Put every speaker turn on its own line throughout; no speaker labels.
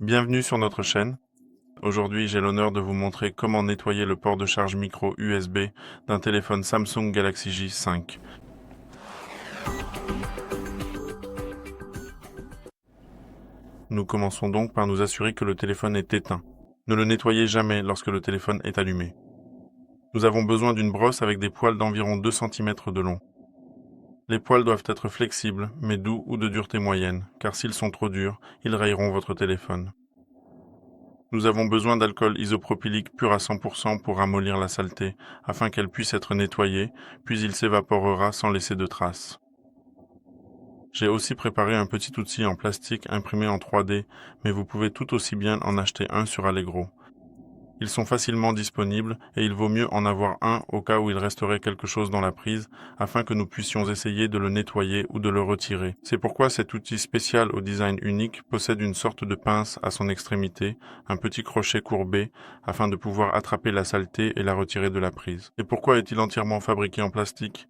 Bienvenue sur notre chaîne. Aujourd'hui, j'ai l'honneur de vous montrer comment nettoyer le port de charge micro USB d'un téléphone Samsung Galaxy J5. Nous commençons donc par nous assurer que le téléphone est éteint. Ne le nettoyez jamais lorsque le téléphone est allumé. Nous avons besoin d'une brosse avec des poils d'environ 2 cm de long. Les poils doivent être flexibles, mais doux ou de dureté moyenne, car s'ils sont trop durs, ils rayeront votre téléphone. Nous avons besoin d'alcool isopropylique pur à 100% pour ramollir la saleté, afin qu'elle puisse être nettoyée, puis il s'évaporera sans laisser de traces. J'ai aussi préparé un petit outil en plastique imprimé en 3D, mais vous pouvez tout aussi bien en acheter un sur Allegro. Ils sont facilement disponibles et il vaut mieux en avoir un au cas où il resterait quelque chose dans la prise afin que nous puissions essayer de le nettoyer ou de le retirer. C'est pourquoi cet outil spécial au design unique possède une sorte de pince à son extrémité, un petit crochet courbé afin de pouvoir attraper la saleté et la retirer de la prise. Et pourquoi est-il entièrement fabriqué en plastique ?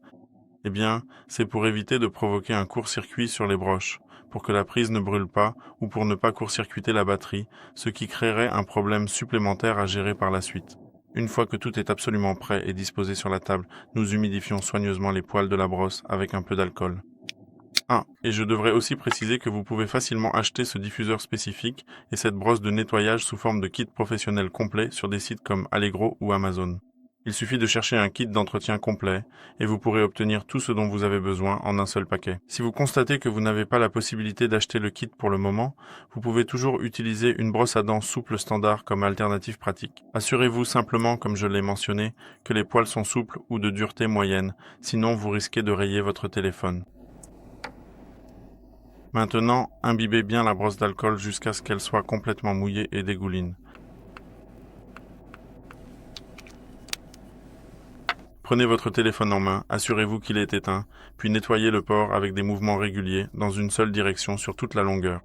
Eh bien, c'est pour éviter de provoquer un court-circuit sur les broches, pour que la prise ne brûle pas ou pour ne pas court-circuiter la batterie, ce qui créerait un problème supplémentaire à gérer par la suite. Une fois que tout est absolument prêt et disposé sur la table, nous humidifions soigneusement les poils de la brosse avec un peu d'alcool. Ah, et je devrais aussi préciser que vous pouvez facilement acheter ce diffuseur spécifique et cette brosse de nettoyage sous forme de kit professionnel complet sur des sites comme Allegro ou Amazon. Il suffit de chercher un kit d'entretien complet et vous pourrez obtenir tout ce dont vous avez besoin en un seul paquet. Si vous constatez que vous n'avez pas la possibilité d'acheter le kit pour le moment, vous pouvez toujours utiliser une brosse à dents souple standard comme alternative pratique. Assurez-vous simplement, comme je l'ai mentionné, que les poils sont souples ou de dureté moyenne, sinon vous risquez de rayer votre téléphone. Maintenant, imbibez bien la brosse d'alcool jusqu'à ce qu'elle soit complètement mouillée et dégouline. Prenez votre téléphone en main, assurez-vous qu'il est éteint, puis nettoyez le port avec des mouvements réguliers dans une seule direction sur toute la longueur.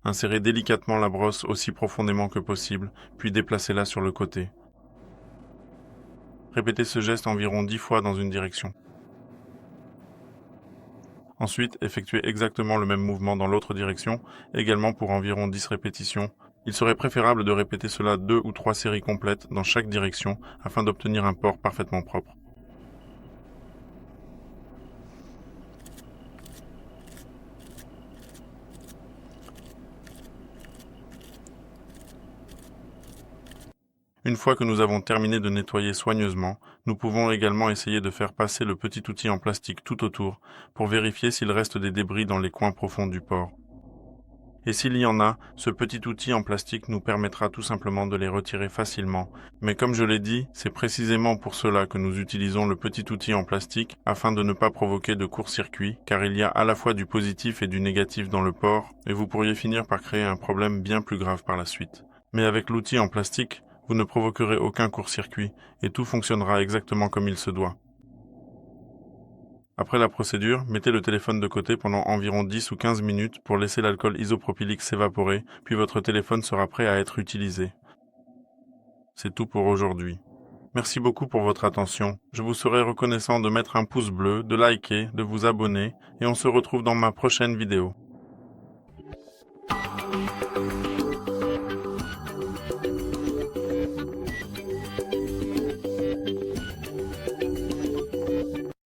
Insérez délicatement la brosse aussi profondément que possible, puis déplacez-la sur le côté. Répétez ce geste environ 10 fois dans une direction. Ensuite, effectuez exactement le même mouvement dans l'autre direction, également pour environ 10 répétitions. Il serait préférable de répéter cela 2 ou 3 séries complètes dans chaque direction afin d'obtenir un port parfaitement propre. Une fois que nous avons terminé de nettoyer soigneusement, nous pouvons également essayer de faire passer le petit outil en plastique tout autour pour vérifier s'il reste des débris dans les coins profonds du port. Et s'il y en a, ce petit outil en plastique nous permettra tout simplement de les retirer facilement. Mais comme je l'ai dit, c'est précisément pour cela que nous utilisons le petit outil en plastique afin de ne pas provoquer de court-circuit, car il y a à la fois du positif et du négatif dans le port, et vous pourriez finir par créer un problème bien plus grave par la suite. Mais avec l'outil en plastique, vous ne provoquerez aucun court-circuit et tout fonctionnera exactement comme il se doit. Après la procédure, mettez le téléphone de côté pendant environ 10 ou 15 minutes pour laisser l'alcool isopropylique s'évaporer, puis votre téléphone sera prêt à être utilisé. C'est tout pour aujourd'hui. Merci beaucoup pour votre attention. Je vous serai reconnaissant de mettre un pouce bleu, de liker, de vous abonner, et on se retrouve dans ma prochaine vidéo.